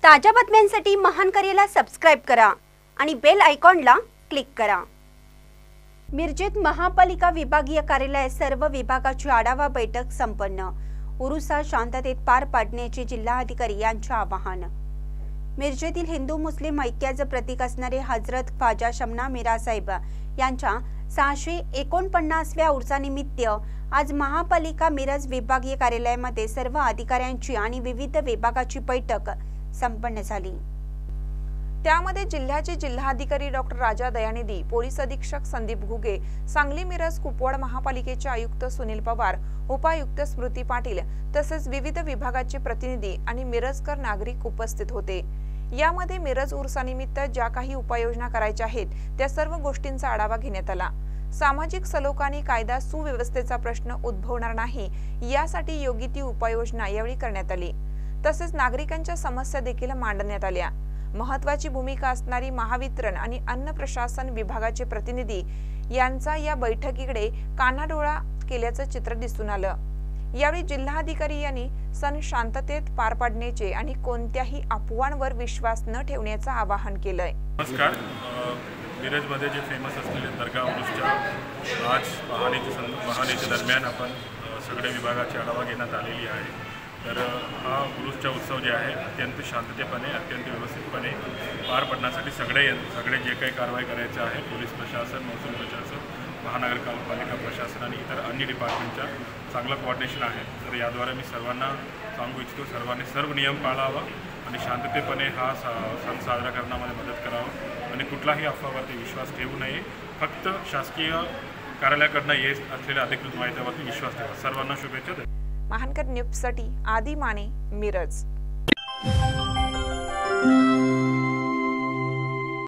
ताज्या बातम्यांसाठी महान करेला सबस्क्राइब करा आणि बेल आयकॉनला क्लिक करा। मिरजेत महापालिका विभागीय कार्यालय सर्व विभागाची आढावा बैठक संपन्न। उरुसा शांततेत पार पाडण्याचे जिल्हाधिकारी यांचे आवाहन। मिरजेतील हिंदू मुस्लिम ऐक्याचे प्रतीक असणारे हजरत ख्वाजा शमना मीरा साहेब यांच्या 649व्या उर्सानिमित्त आज महापालिका मिरज विभागीय कार्यालयामध्ये सर्व अधिकाऱ्यांची आणि विविध विभागाची बैठक संपन्न झाली। त्यामध्ये जिल्ह्याचे जिल्हाधिकारी डॉक्टर राजा दयानिधी, पोलीस अधीक्षक संदीप घुगे, सांगली मिरज कुपवाड महापालिकेचे आयुक्त सुनील पवार, उपायुक्त स्मृती पाटील तसेच विविध विभागाचे प्रतिनिधी आणि मिरजकर नागरिक उपस्थित होते। यामध्ये मिरज उर्सानिमित्त ज्या काही उपाययोजना करायच्या आहेत त्या सर्व गोष्टींचा आढावा घेण्यात आला। सामाजिक सलोखानी कायदा सुव्यवस्थेचा प्रश्न उद्भवणार नाही यासाठी योग्य ती उपाययोजना यावेळी करण्यात आली। तसेच नागरिकांच्या समस्या देखील मांडण्यात आल्या। महत्त्वाची भूमिका असणारी महावितरण आणि अन्न प्रशासन विभागाचे प्रतिनिधी यांचा या बैठकीकडे कानाडोळा केल्याचं चित्र दिसून आलं। यावेळी जिल्हाधिकारी यांनी सण शांततेत पार पाडण्याचे आणि कोणत्याही अफवांवर विश्वास न ठेवण्याचं आवाहन केलंय। नमस्कार। मिरजमध्ये जे फेमस असलेले दर्गा उरुसच्या आज पहाणीच्या दरम्यान आपण सगळे विभागाची आढावा घेण्यात आलेली आहे। तर हा उरुसचा उत्सव जे आहे अत्यंत शांततेपणे अत्यंत व्यवस्थितपणे पार पडण्यासाठी सगळे जे काही कारवाई करायचं आहे पोलीस प्रशासन, महसूल प्रशासन, महानगरपालिका प्रशासन आणि इतर अन्य डिपार्टमेंटच्या चांगलं कोऑर्डिनेशन आहे। तर याद्वारे मी सर्वांना सांगू इच्छितो, सर्वांनी सर्व नियम पाळावा आणि शांततेपणे हा सण साजरा करण्यामध्ये मदत करावं आणि कुठलाही अफवावरती विश्वास ठेवू नये। फक्त शासकीय कार्यालयाकडनं येत असलेल्या अधिकृत माहितीवरती विश्वास ठेवा। सर्वांना शुभेच्छा। महानकर न्यूजसाठी आदी माने, मिरज।